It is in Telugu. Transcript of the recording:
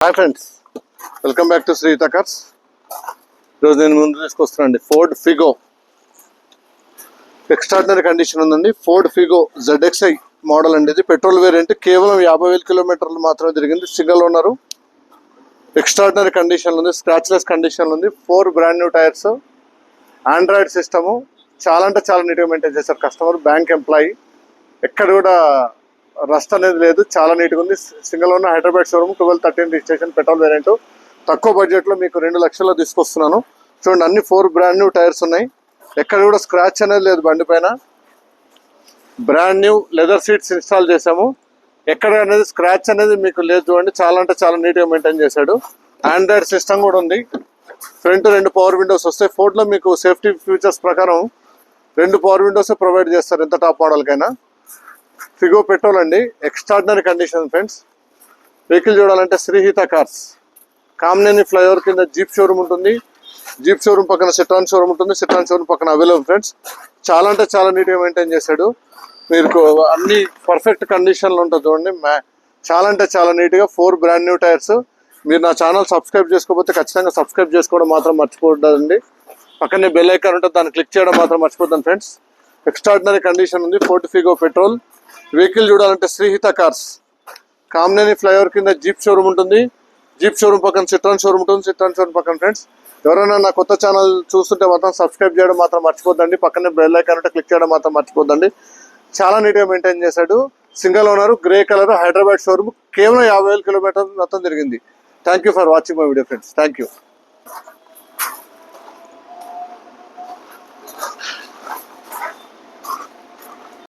Hi friends, welcome back to Sreehitha cars. ఈరోజు నేను ముందు తీసుకొస్తున్నానండి ఫోర్డ్ ఫిగో. ఎక్స్ట్రాడినరీ కండిషన్ ఉందండి. ఫోర్డ్ ఫిగో ZXi మోడల్ అండి. ఇది పెట్రోల్ వేరియంట్. కేవలం 50,000 కిలోమీటర్లు మాత్రమే తిరిగింది. Single owner. ఎక్స్ట్రాడినరీ కండిషన్ ఉంది. స్క్రాచ్లెస్ కండిషన్ ఉంది. 4 brand new tyres, Android system. చాలా అంటే చాలా నీట్గా మెయింటైన్ చేశారు కస్టమర్. Bank employee. ఎక్కడ కూడా రస్ట్ అనేది లేదు. చాలా నీట్గా ఉంది. Single owner, Hyderabad showroom, 1213 registration, petrol variant. తక్కువ బడ్జెట్లో మీకు 2 లక్షల్లో తీసుకొస్తున్నాను. చూడండి, అన్ని 4 బ్రాండ్ న్యూ టైర్స్ ఉన్నాయి. ఎక్కడ కూడా స్క్రాచ్ అనేది లేదు బండి పైన. Brand new leather seats install చేసాము. ఎక్కడ అనేది స్క్రాచ్ అనేది మీకు లేదు. చూడండి, చాలా అంటే చాలా నీట్గా మెయింటైన్ చేశాడు. ఆండ్రాయిడ్ సిస్టమ్ కూడా ఉంది. ఫ్రంట్ 2 పవర్ విండోస్ వస్తాయి. ఫోర్డ్లో మీకు సేఫ్టీ ఫీచర్స్ ప్రకారం 2 పవర్ విండోస్ ప్రొవైడ్ చేస్తారు ఎంత టాప్ మోడల్కైనా. ఫిగో పెట్రోల్ అండి. Extraordinary condition friends. వెహికల్ చూడాలంటే శ్రీహిత కార్స్, కామినేని ఫ్లైఓవర్ కింద జీప్ షోరూమ్ ఉంటుంది. జీప్ షోరూమ్ పక్కన సిట్రాన్ షోరూమ్ ఉంటుంది. సిట్రాన్ షోరూమ్ పక్కన అవైలబుల్ ఫ్రెండ్స్. చాలా అంటే చాలా నీట్గా మెయింటైన్ చేశాడు. మీరు అన్ని పర్ఫెక్ట్ కండిషన్లో ఉంటుంది. చూడండి, చాలా అంటే చాలా నీట్గా 4 బ్రాండ్ న్యూ టైర్స్. మీరు నా ఛానల్ సబ్స్క్రైబ్ చేసుకోకపోతే ఖచ్చితంగా సబ్స్క్రైబ్ చేసుకోవడం మాత్రం మర్చిపోద్దండి. పక్కనే బెల్ ఐకాన్ ఉంటుంది, దాన్ని క్లిక్ చేయడం మాత్రం మర్చిపోద్దాం ఫ్రెండ్స్. ఎక్స్ట్రాడినరీ కండిషన్ ఉంది. Ford Figo petrol. వెహికల్ చూడాలంటే శ్రీహిత కార్స్, కామినేని ఫ్లైఓవర్ కింద జీప్ షోరూమ్ ఉంటుంది. జీప్ షోరూమ్ పక్కన సిట్రాన్ షోరూమ్ ఉంటుంది. సిట్రాన్ షోరూమ్ పక్కన ఫ్రెండ్స్. ఎవరైనా నా కొత్త ఛానల్ చూస్తుంటే మాత్రం సబ్స్క్రైబ్ చేయడం మాత్రం మర్చిపోద్దండి. పక్కనే బెల్ ఐకాన్ ఉంటే క్లిక్ చేయడం మాత్రం మర్చిపోద్దండి. చాలా నీట్గా మెయింటైన్ చేశాడు. Single owner, grey colour, Hyderabad showroom. కేవలం 50,000 కిలోమీటర్లు మొత్తం తిరిగింది. Thank you for watching my video friends. Thank you.